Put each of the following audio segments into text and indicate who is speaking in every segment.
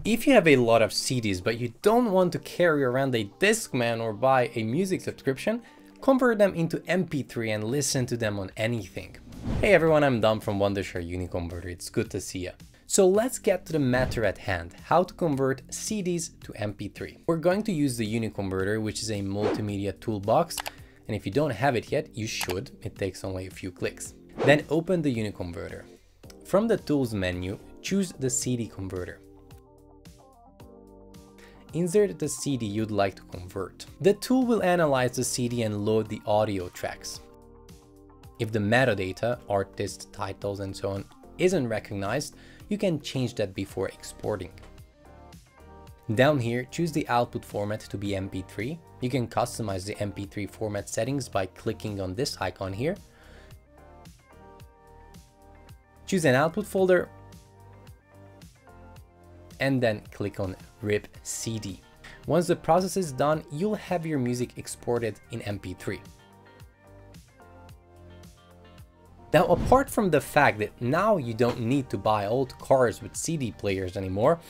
Speaker 1: If you have a lot of CDs but you don't want to carry around a Discman or buy a music subscription, convert them into MP3 and listen to them on anything. Hey everyone, I'm Dom from Wondershare UniConverter. It's good to see you. So let's get to the matter at hand, how to convert CDs to MP3. We're going to use the UniConverter, which is a multimedia toolbox, and if you don't have it yet, you should. It takes only a few clicks. Then open the UniConverter. From the Tools menu, choose the CD converter. Insert the CD you'd like to convert. The tool will analyze the CD and load the audio tracks. If the metadata, artist, titles, and so on isn't recognized, you can change that before exporting. Down here, choose the output format to be MP3. You can customize the MP3 format settings by clicking on this icon here. Choose an output folder and then click on Rip CD. Once the process is done, you'll have your music exported in MP3. Now, apart from the fact that now you don't need to buy old cars with CD players anymore,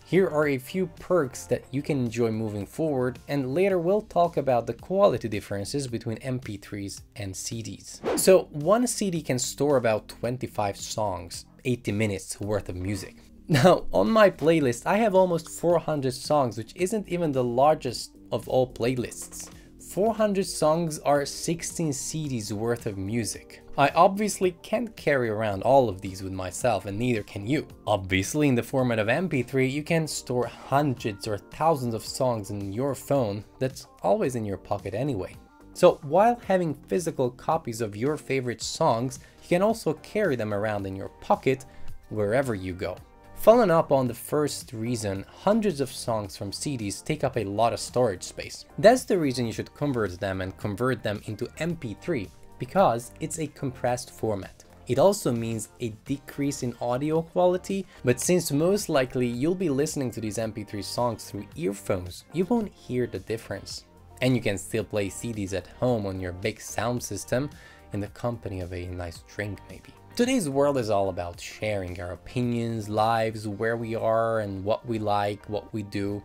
Speaker 1: here are a few perks that you can enjoy moving forward, and later we'll talk about the quality differences between MP3s and CDs. So one CD can store about 25 songs, 80 minutes worth of music. Now, on my playlist, I have almost 400 songs, which isn't even the largest of all playlists. 400 songs are 16 CDs worth of music. I obviously can't carry around all of these with myself, and neither can you. Obviously, in the format of MP3, you can store hundreds or thousands of songs in your phone that's always in your pocket anyway. So while having physical copies of your favorite songs, you can also carry them around in your pocket wherever you go. Following up on the first reason, hundreds of songs from CDs take up a lot of storage space. That's the reason you should convert them and convert them into MP3, because it's a compressed format. It also means a decrease in audio quality, but since most likely you'll be listening to these MP3 songs through earphones, you won't hear the difference. And you can still play CDs at home on your big sound system in the company of a nice drink maybe. Today's world is all about sharing our opinions, lives, where we are and what we like, what we do,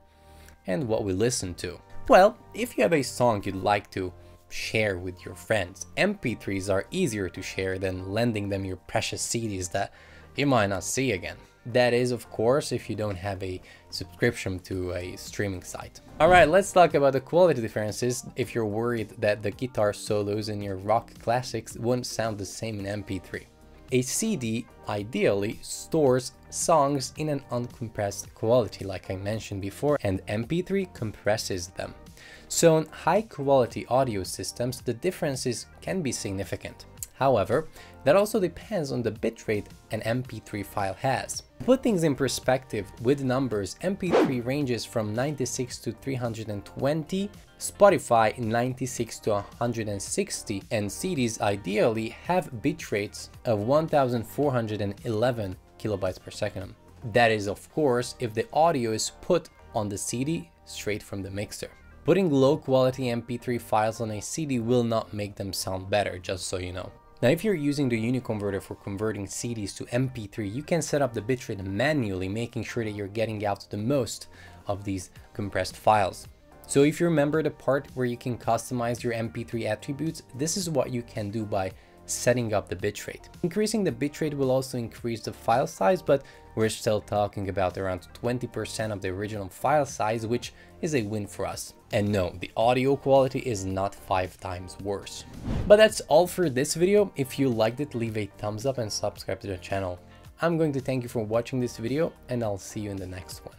Speaker 1: and what we listen to. Well, if you have a song you'd like to share with your friends, MP3s are easier to share than lending them your precious CDs that you might not see again. That is, of course, if you don't have a subscription to a streaming site. Alright, let's talk about the quality differences if you're worried that the guitar solos in your rock classics won't sound the same in MP3. A CD ideally stores songs in an uncompressed quality, like I mentioned before, and MP3 compresses them. So in high quality audio systems, the differences can be significant. However, that also depends on the bitrate an MP3 file has. To put things in perspective with numbers, MP3 ranges from 96 to 320, Spotify 96 to 160, and CDs ideally have bitrates of 1411 kilobytes per second. That is, of course, if the audio is put on the CD straight from the mixer. Putting low quality MP3 files on a CD will not make them sound better, just so you know. Now, if you're using the UniConverter for converting CDs to MP3, you can set up the bitrate manually, making sure that you're getting out the most of these compressed files. So if you remember the part where you can customize your MP3 attributes, this is what you can do by setting up the bitrate. Increasing the bitrate will also increase the file size, but we're still talking about around 20% of the original file size, which is a win for us. And no, the audio quality is not 5 times worse. But that's all for this video. If you liked it, leave a thumbs up and subscribe to the channel. I'm going to thank you for watching this video, and I'll see you in the next one.